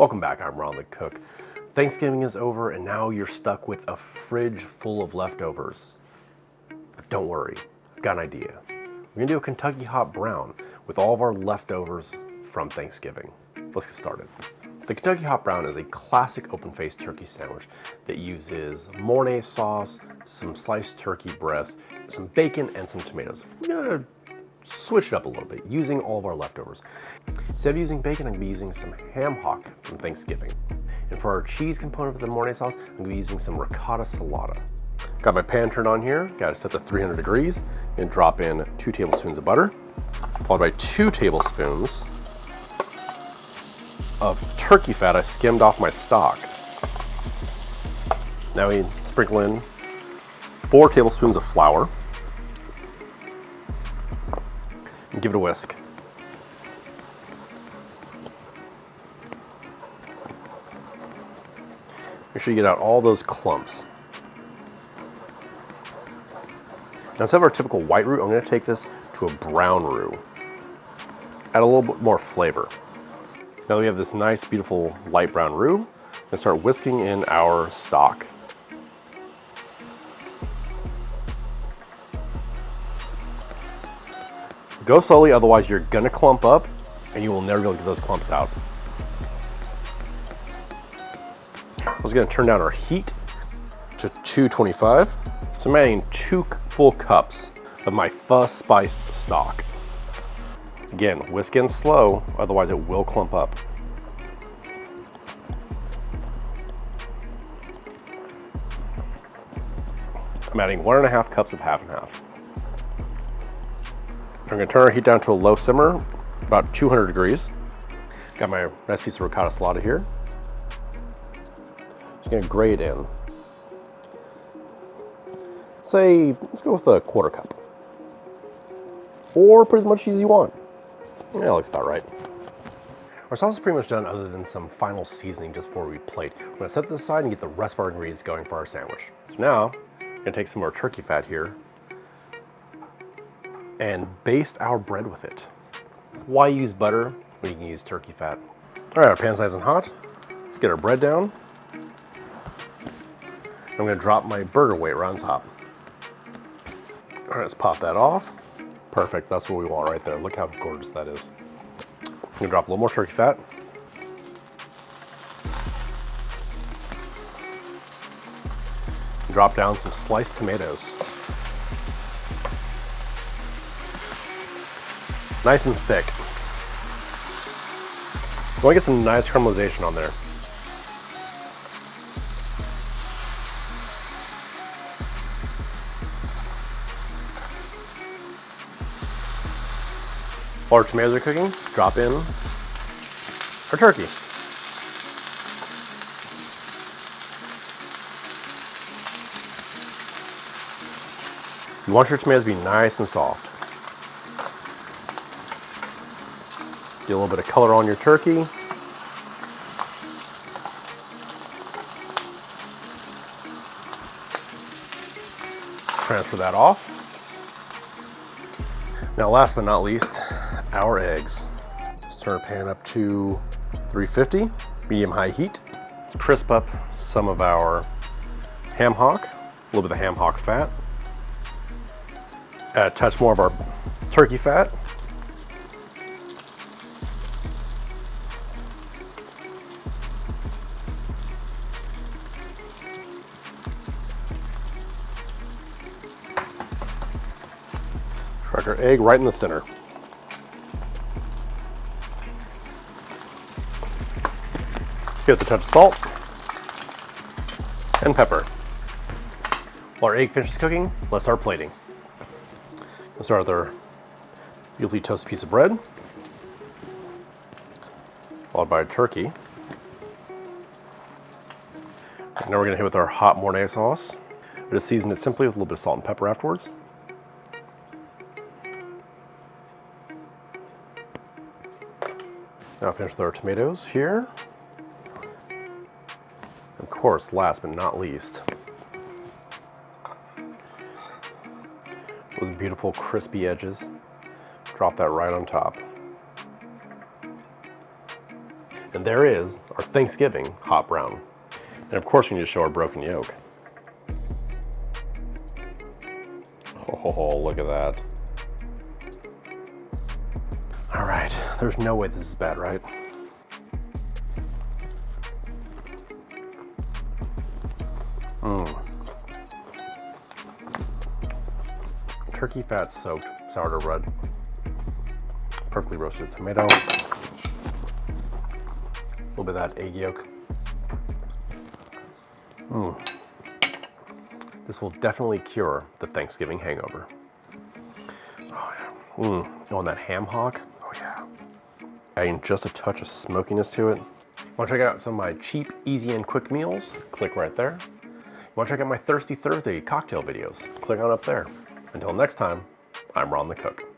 Welcome back, I'm Ron the Cook. Thanksgiving is over and now you're stuck with a fridge full of leftovers. But don't worry, I've got an idea. We're gonna do a Kentucky hot brown with all of our leftovers from Thanksgiving. Let's get started. The Kentucky hot brown is a classic open-faced turkey sandwich that uses Mornay sauce, some sliced turkey breast, some bacon, and some tomatoes. We're gonna switch it up a little bit using all of our leftovers. Instead of using bacon, I'm gonna be using some ham hock from Thanksgiving. And for our cheese component of the Mornay sauce, I'm gonna be using some ricotta salata. Got my pan turned on here, got it set to 300 degrees, and drop in 2 tablespoons of butter, followed by 2 tablespoons of turkey fat I skimmed off my stock. Now we sprinkle in 4 tablespoons of flour and give it a whisk. Make sure you get out all those clumps. Now instead of our typical white roux, I'm going to take this to a brown roux. Add a little bit more flavor. Now that we have this nice, beautiful light brown roux, I'm going to start whisking in our stock. Go slowly, otherwise you're going to clump up and you will never be able to get those clumps out. I was going to turn down our heat to 225. So I'm adding 2 full cups of my spiced stock. Again, whisk in slow, otherwise it will clump up. I'm adding 1.5 cups of half and half. I'm going to turn our heat down to a low simmer, about 200 degrees. Got my nice piece of ricotta salata here. Just going to grate in. Say, let's go with a 1/4 cup. Or put as much cheese as you want. Yeah, that looks about right. Our sauce is pretty much done other than some final seasoning just before we plate. We're going to set this aside and get the rest of our ingredients going for our sandwich. So now, I'm going to take some more turkey fat here and baste our bread with it. Why use butter when you can use turkey fat? All right, our pan's nice and hot. Let's get our bread down. I'm going to drop my burger weight right on top. All right, let's pop that off. Perfect, that's what we want right there. Look how gorgeous that is. I'm gonna drop a little more turkey fat. Drop down some sliced tomatoes. Nice and thick. You wanna get some nice caramelization on there. While our tomatoes are cooking, drop in our turkey. You want your tomatoes to be nice and soft. Get a little bit of color on your turkey. Transfer that off. Now last but not least, our eggs. Let's turn our pan up to 350, medium-high heat. Let's crisp up some of our ham hock, a little bit of ham hock fat. Add a touch more of our turkey fat. Crack our egg right in the center. Give it a touch of salt and pepper. While our egg finishes cooking, let's start plating. Let's start with our beautifully toasted piece of bread, followed by a turkey. And now we're gonna hit with our hot Mornay sauce. We just season it simply with a little bit of salt and pepper afterwards. Now finish with our tomatoes here. Of course, last but not least, those beautiful crispy edges. Drop that right on top. And there is our Thanksgiving hot brown. And of course we need to show our broken yolk. Oh, look at that. All right, there's no way this is bad, right? Turkey fat soaked sourdough bread. Perfectly roasted tomato. A little bit of that egg yolk. This will definitely cure the Thanksgiving hangover. Oh yeah. Oh, and that ham hock. Oh yeah. Adding just a touch of smokiness to it. Want to check out some of my cheap, easy, and quick meals? Click right there. Want to check out my Thirsty Thursday cocktail videos? Click on up there. Until next time, I'm Ron the Cook.